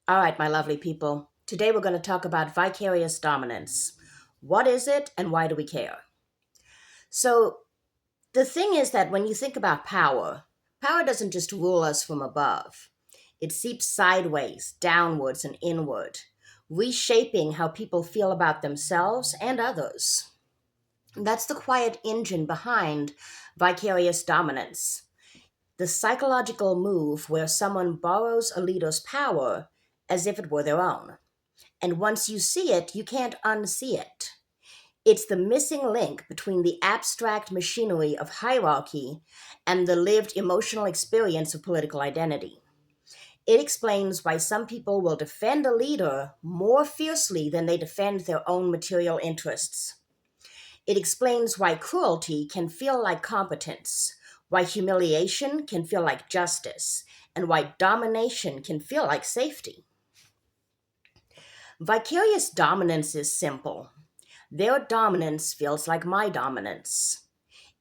All right, my lovely people. Today we're going to talk about vicarious dominance. What is it and why do we care? So, the thing is that when you think about power, power doesn't just rule us from above, it seeps sideways, downwards, and inward, reshaping how people feel about themselves and others. That's the quiet engine behind vicarious dominance, the psychological move where someone borrows a leader's power as if it were their own. And once you see it, you can't unsee it. It's the missing link between the abstract machinery of hierarchy and the lived emotional experience of political identity. It explains why some people will defend a leader more fiercely than they defend their own material interests. It explains why cruelty can feel like competence, why humiliation can feel like justice, and why domination can feel like safety. Vicarious dominance is simple. Their dominance feels like my dominance.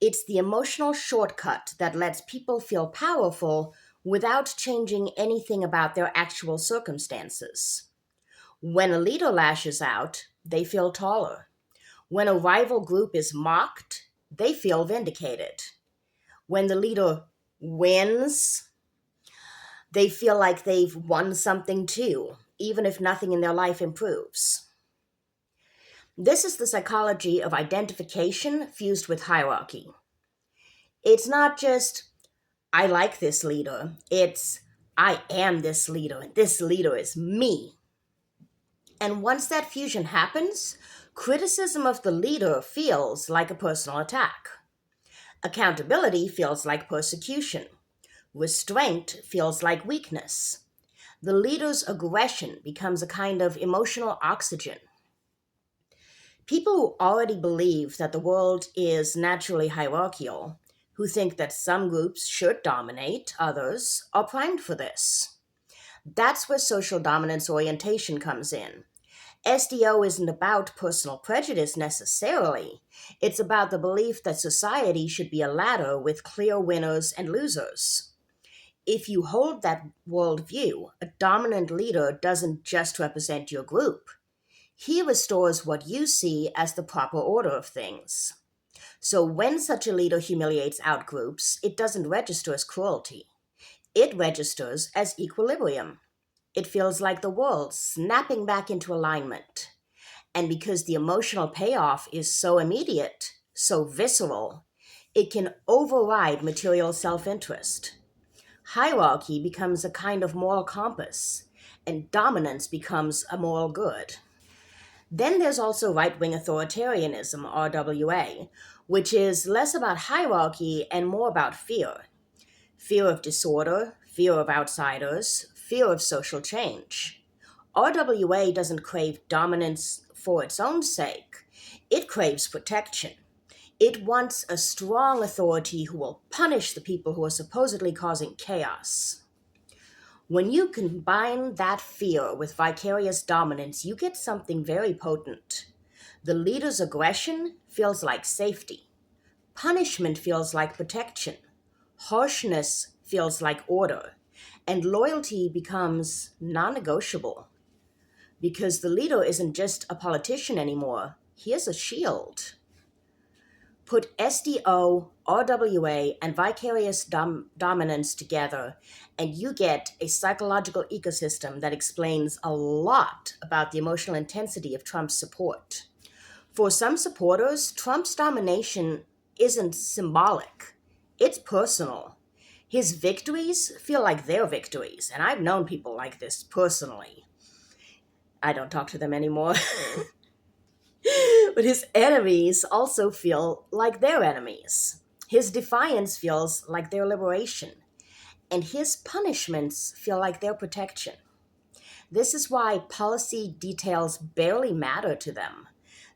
It's the emotional shortcut that lets people feel powerful without changing anything about their actual circumstances. When a leader lashes out, they feel taller. When a rival group is mocked, they feel vindicated. When the leader wins, they feel like they've won something too, even if nothing in their life improves. This is the psychology of identification fused with hierarchy. It's not just, I like this leader, it's, I am this leader, and this leader is me. And once that fusion happens, criticism of the leader feels like a personal attack. Accountability feels like persecution. Restraint feels like weakness. The leader's aggression becomes a kind of emotional oxygen. People who already believe that the world is naturally hierarchical, who think that some groups should dominate others, are primed for this. That's where social dominance orientation comes in. SDO isn't about personal prejudice necessarily. It's about the belief that society should be a ladder with clear winners and losers. If you hold that worldview, a dominant leader doesn't just represent your group. He restores what you see as the proper order of things. So when such a leader humiliates outgroups, it doesn't register as cruelty. It registers as equilibrium. It feels like the world snapping back into alignment. And because the emotional payoff is so immediate, so visceral, it can override material self-interest. Hierarchy becomes a kind of moral compass, and dominance becomes a moral good. Then there's also right-wing authoritarianism, RWA, which is less about hierarchy and more about fear. Fear of disorder, fear of outsiders, fear of social change. RWA doesn't crave dominance for its own sake. It craves protection. It wants a strong authority who will punish the people who are supposedly causing chaos. When you combine that fear with vicarious dominance, you get something very potent. The leader's aggression feels like safety. Punishment feels like protection. Harshness feels like order. And loyalty becomes non-negotiable. Because the leader isn't just a politician anymore, he is a shield. Put SDO, RWA, and vicarious dominance together, and you get a psychological ecosystem that explains a lot about the emotional intensity of Trump's support. For some supporters, Trump's domination isn't symbolic, it's personal. His victories feel like their victories, and I've known people like this personally. I don't talk to them anymore. But his enemies also feel like their enemies. His defiance feels like their liberation. And his punishments feel like their protection. This is why policy details barely matter to them.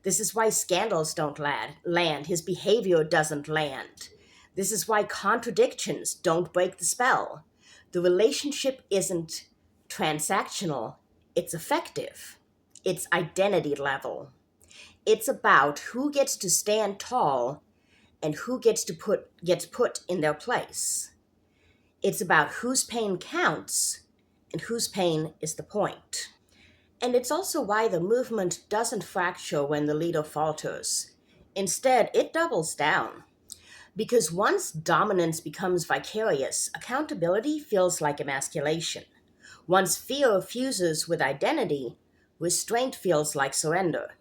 This is why scandals don't land. His behavior doesn't land. This is why contradictions don't break the spell. The relationship isn't transactional, it's effective. It's identity level. It's about who gets to stand tall and who gets put in their place. It's about whose pain counts and whose pain is the point. And it's also why the movement doesn't fracture when the leader falters. Instead, it doubles down. Because once dominance becomes vicarious, accountability feels like emasculation. Once fear fuses with identity, restraint feels like surrender.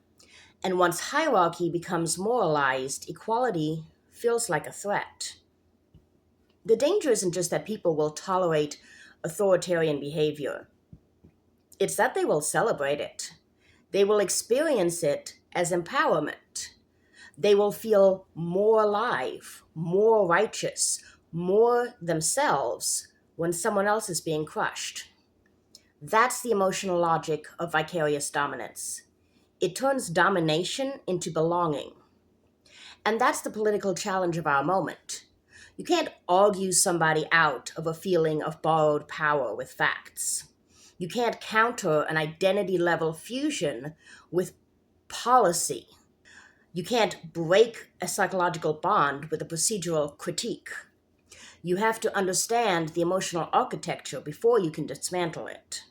And once hierarchy becomes moralized, equality feels like a threat. The danger isn't just that people will tolerate authoritarian behavior, it's that they will celebrate it. They will experience it as empowerment. They will feel more alive, more righteous, more themselves when someone else is being crushed. That's the emotional logic of vicarious dominance. It turns domination into belonging. And that's the political challenge of our moment. You can't argue somebody out of a feeling of borrowed power with facts. You can't counter an identity level fusion with policy. You can't break a psychological bond with a procedural critique. You have to understand the emotional architecture before you can dismantle it.